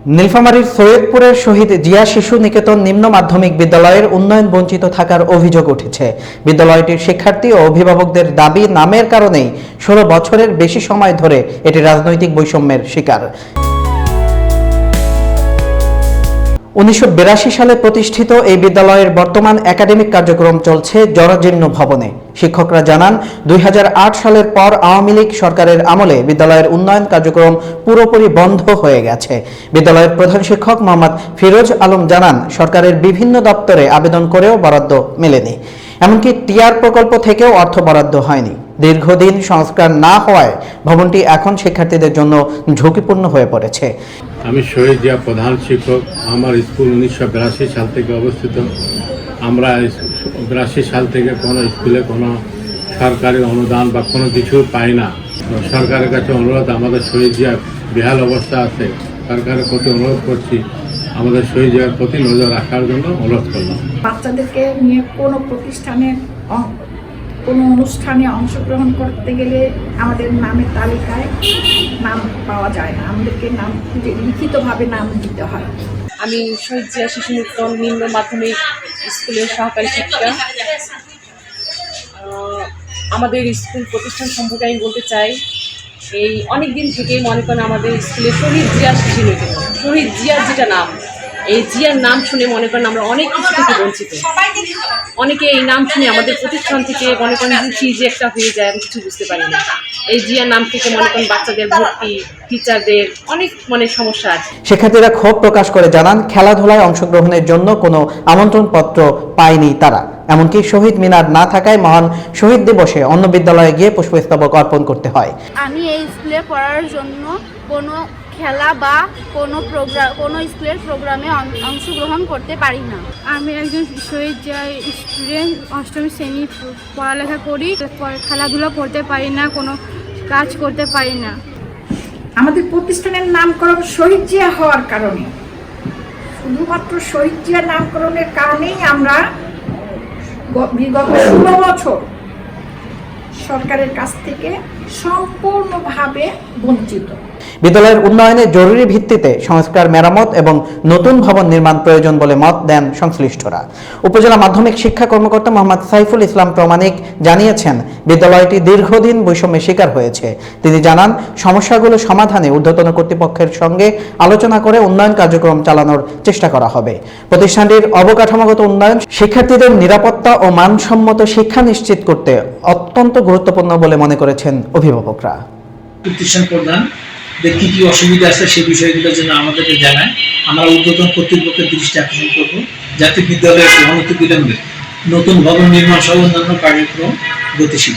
নীলফামারীর সৈয়দপুরের শহীদ জিয়া শিশু নিকেতন নিম্ন মাধ্যমিক বিদ্যালয়ের উন্নয়ন বঞ্চিত থাকার অভিযোগ উঠেছে। বিদ্যালয়টির শিক্ষার্থী ও অভিভাবকদের দাবি, নামের কারণেই 16 বছরের বেশি সময় ধরে এটি রাজনৈতিক বৈষম্যের শিকার। 1982 সালে প্রতিষ্ঠিত এই বিদ্যালয়ের বর্তমান একাডেমিক কার্যক্রম চলছে জরাজীর্ণ ভবনে। শিক্ষকরা জানান, 2008 সালের পর আওয়ামী লীগ সরকারের আমলে বিদ্যালয়ের উন্নয়ন কার্যক্রম পুরোপুরি বন্ধ হয়ে গেছে। বিদ্যালয়ের প্রধান শিক্ষক মোহাম্মদ ফিরোজ আলম জানান, সরকারের বিভিন্ন দপ্তরে আবেদন করেও বরাদ্দ মেলেনি, এমনকি টিআর প্রকল্প থেকেও অর্থ বরাদ্দ হয়নি। দীর্ঘদিন সংস্কার না হওয়ায় ভবনটি এখন শিক্ষার্থীদের জন্য ঝুঁকিপূর্ণ হয়ে পড়েছে। আমি শহীদ জিয়া প্রধান শিক্ষক। আমার স্কুল 1982 সাল থেকে অবস্থিত। আমরা 82 সাল থেকে কোনো স্কুলে কোনো সরকারি অনুদান বা কোনো কিছু পাই না। সরকারের কাছে অনুরোধ, আমাদের শহীদ জিয়া বেহাল অবস্থা আছে, সরকারের প্রতি অনুরোধ করছি আমাদের শহীদ জিয়ার প্রতি নজর রাখার জন্য অনুরোধ করলাম। বাচ্চাদেরকে নিয়ে কোনো প্রতিষ্ঠানে কোনো অনুষ্ঠানে অংশগ্রহণ করতে গেলে আমাদের নামের তালিকায় নাম পাওয়া যায় না, আমাদেরকে নাম লিখিতভাবে নাম দিতে হয়। আমি শহীদ জিয়া শিশু নিকেতন নিম্ন মাধ্যমিক স্কুলের সহকারী শিক্ষিকা। আমাদের স্কুল প্রতিষ্ঠান সম্পর্কে আমি বলতে চাই, এই অনেক দিন থেকেই মনে করেন আমাদের স্কুলে শহীদ জিয়া শিশু নিকেতন, শহীদ জিয়ার যেটা নাম, এই জিয়ার নাম শুনে মনে করেন আমরা অনেক কিছু থেকে বঞ্চিত। অনেকে এই নাম শুনে আমাদের প্রতিষ্ঠান থেকে মনে করেন কি যে একটা হয়ে যায়, আমি কিছু বুঝতে পারি না। এই জিয়ার নাম থেকে মনে করেন বাচ্চাদের ভর্তি, টিচারদের অনেক সমস্যা আছে। শিক্ষার্থীরা ক্ষোভ প্রকাশ করে জানান, খেলাধুলায় অংশগ্রহণের জন্য কোনো আমন্ত্রণপত্র পায়নি তারা। এমনকি শহীদ মিনার না থাকায় মহান শহীদ দিবসে অন্য বিদ্যালয়ে গিয়ে পুষ্পস্তবক অর্পণ করতে হয়। আমি এই স্কুলে পড়ার জন্য কোনো খেলা বা কোনো স্কুলের প্রোগ্রামে অংশগ্রহণ করতে পারি না। আমি একজন শহীদ জিয়া স্টুডেন্ট, অষ্টম শ্রেণী পড়ালেখা করি, খেলাধুলা করতে পারি না, কোনো কাজ করতে পারি না। আমাদের প্রতিষ্ঠানের নামকরণ শহীদ জিয়া হওয়ার কারণে, শুধুমাত্র শহীদ জিয়া নামকরণের কারণেই আমরা বিগত 16 বছর সরকারের কাছ থেকে সম্পূর্ণভাবে বঞ্চিত। বিদ্যালয়ের উন্নয়নে জরুরি ভিত্তিতে সংস্কার, মেরামত এবং নতুন ভবন নির্মাণ প্রয়োজন বলে মত দেন সংশ্লিষ্টরা। উপজেলা মাধ্যমিক শিক্ষা কর্মকর্তা মোহাম্মদ সাইফুল ইসলাম প্রামাণিক জানিয়েছেন, বিদ্যালয়টি দীর্ঘদিন বৈষম্যের শিকার হয়েছে। তিনি জানান, সমস্যাগুলো সমাধানে ঊর্ধ্বতন কর্তৃপক্ষের সঙ্গে আলোচনা করে উন্নয়ন কার্যক্রম চালানোর চেষ্টা করা হবে। প্রতিষ্ঠানটির অবকাঠামোগত উন্নয়ন শিক্ষার্থীদের নিরাপত্তা ও মানসম্মত শিক্ষা নিশ্চিত করতে অত্যন্ত গুরুত্বপূর্ণ বলে মনে করেছেন অভিভাবকরা। প্রতিষ্ঠান প্রধান কি কি অসুবিধা আছে সেই বিষয়গুলোর জন্য আমাদেরকে জানায়, আমরা ঊর্ধ্বতন কর্তৃপক্ষের দৃষ্টি আকর্ষণ করব, যাতে বিদ্যালয়ের অনতিবিলম্বে নতুন ভবন নির্মাণ সহ অন্যান্য কার্যক্রম গতিশীল।